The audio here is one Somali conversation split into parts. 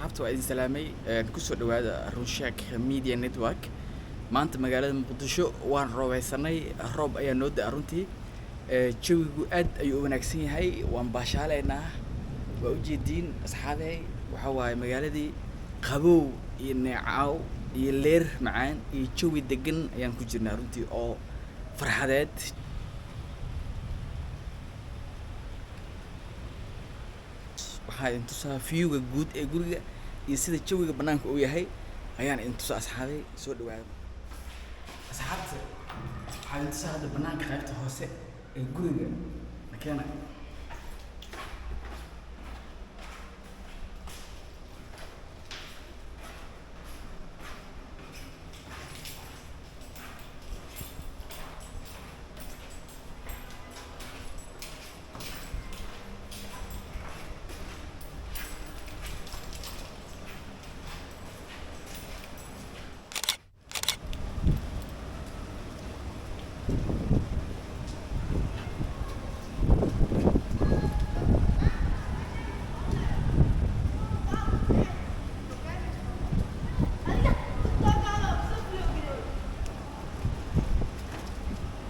asxaabta waa idin salaamay kusoo dhawaada Runshack Media Network maanta magaalada Muqdisho waan roobeysanay roob ayaa noo daa runtii jawigu aad ayuu u wanaagsan yahay waan baashaaleynaa waa u jeediin asxaabay waxa waaye magaaladii qabow iyo neecaw iyo leer macaan iyo jawi degan ayaan ku jirnaa runtii oo farxadeed waxaan intusaa viewga guud ee guriga iyo sida jawiga banaanka uu yahay ayaan intusaa asxaabay soo dhawaada asxaabta waxaan intusaa hadda banaanka qaybta hoose ee guriga makeena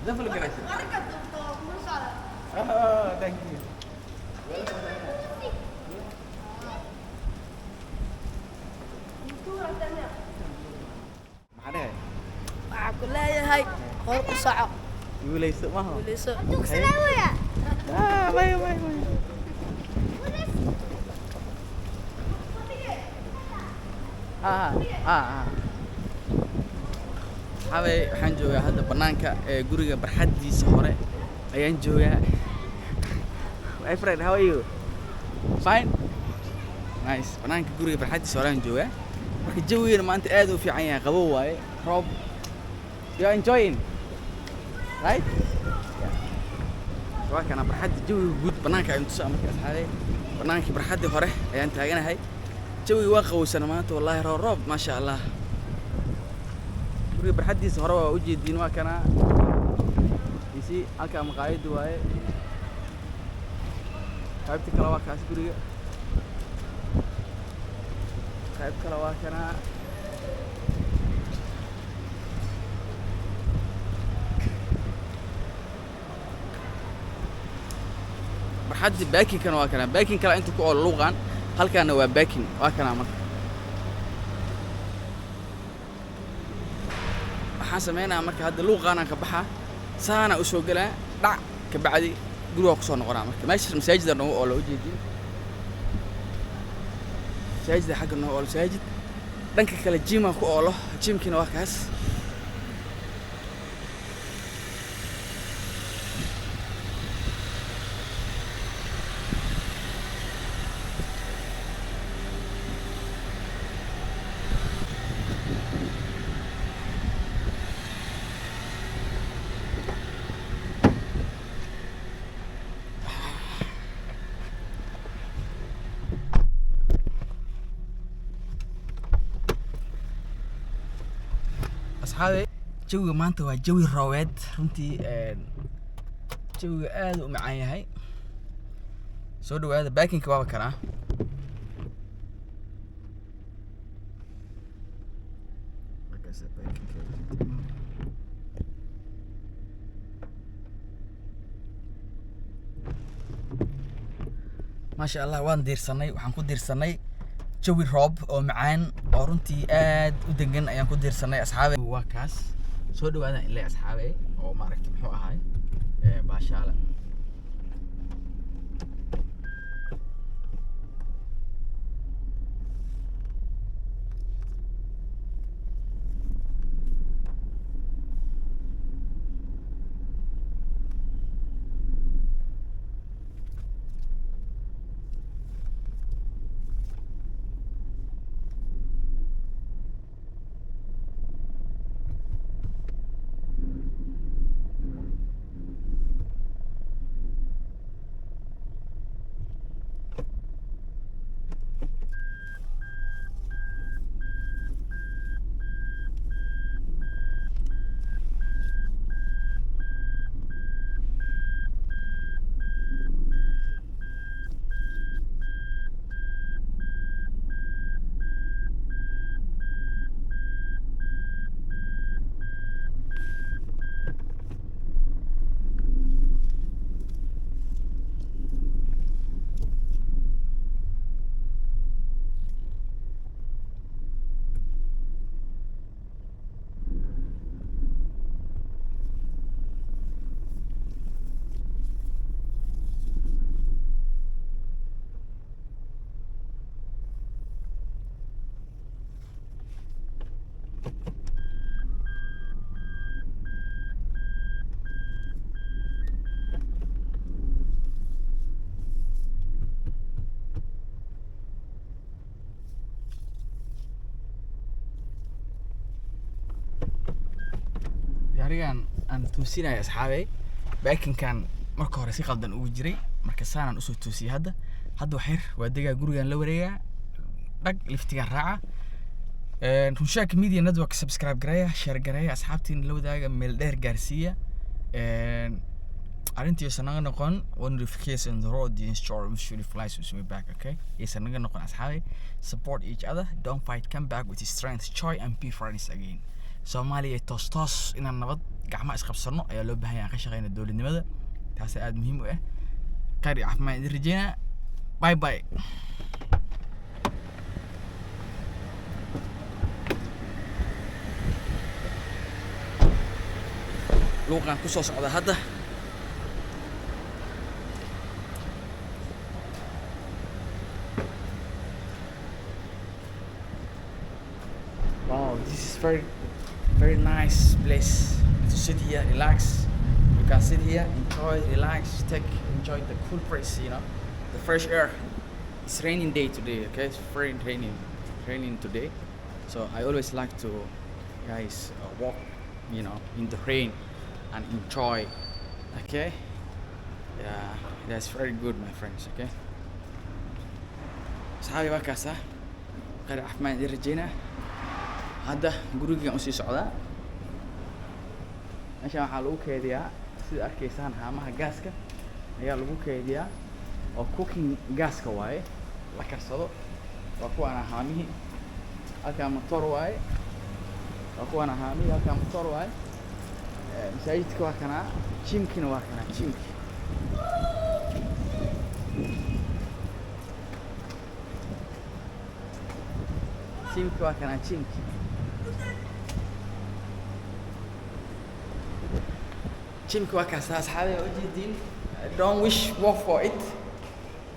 Double gracias. Oh, thank you. Maxaa waxaa ku leeyahay hor u soco guuleyso ma aha guuleyso way waxaan joogaa hadda banaanka ee guriga barxadiisa hore ayaan joogaa. My friend, how are you? Fine. Nice. Banaanka guriga barxadiisa hore ayaan joogaa. Marka jawigeena maanta aad u fiican yahay, qabow waaye, roob. You are enjoying? Right? Waa kana barxadda jawiga guud banaanka ayaan tusaa marka asxaabay. Banaankii barxadii hore ayaan taaganahay. Jawiga waa qabowsan maanta wallahi roob ma sha Allah. guriga barxadiisa hore waa u jeedin waa kana isi halka maqaayad waaye qaybta kale waa kaas guriga qayb kale waa kana barxadii baaking kana waa kana baaking kale inta ku oo luuqan halkaana waa baaking waa kana marka waxaan sameynaa marka hadda luuqaana ka baxa saana u soo galaa dhac ka bacdi guriga ku soo noqonaa marka meesha masaajidda noogu oo la u jeedin masaajidda xagga noogu oo masaajid dhanka kale jima ku oolo jimkina waa kaas asxaabay jawiga maanta waa jawi roobeed runtii jawiga aad u macaan yahay soo dhawaada baakinka waa kana ما شاء الله waan diirsanay waxaan ku diirsanay jawi roob oo macaan oo runtii aad u degan ayaan ku diirsanay asxaabay waa kaas soo dhawaada ilaa asxaabay oo maaragtay muxuu ahaay baashaala gaarigan aan toosinaya asxaabay baakinkan marka hore si qaldan ugu jiray marka saanaan usoo toosiyay hadda waxyar waa degaa gurigan la wareegaa dhag liftigan raaca Rushaak Media Network subscribe gareeya share gareeya asxaabtiin la wadaaga meel dheer gaarsiiya arintii sanaga noqon one notification the road the install usually flies with me back okay sanaga noqon asxaabay support each other don't fight come back with strength joy and be friends again Soomaaliya toos inaan nabad gacmo isqabsano ayaa loo baahan yahay ka shaqeynaa dawladnimada taas aad muhiim u ah qari caafimaad idin rajeynaa bye bye luuqan ku soo socda hadda wow this is very nice place to sit here relax you can sit here enjoy relax enjoy the cool breeze you know the fresh air it's raining day today okay it's very raining today so I always like to guys walk you know in the rain and enjoy okay yeah that's very good my friends okay saxaabi waa kaasa qari caafimaad idin rajeynaa hadda gurigaan usii socdaa meeshaan waxaa lagu keydiyaa sida arkaysaan haamaha gaaska ayaa lagu keydiyaa oo cooking gaaska waaye la karsado waa kuwaana haamihii halkaa motor waaye waa kuwaana haamihii halkaa motor waaye masaajidka waa kanaa jimkina waa kanaa jimki waa kanaa jimki waa kaasa asxaabay ujeedin don't wish work for it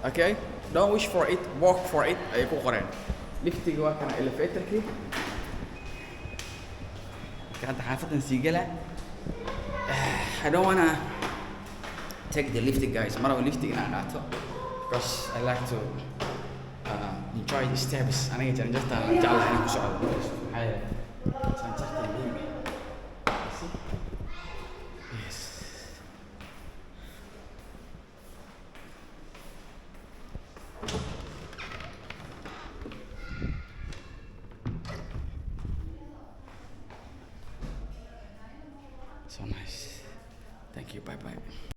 okay don't wish for it work for it ay ku qoreen liftiga waa kanaa elevatorkii hadda xaafadan sii gala I don't wanna take the lifting guys mara lifting inaan qaato because I like to enjoy the steps aniga janjarta jeclahay inaan ku socdo maxaa yeelay janjarta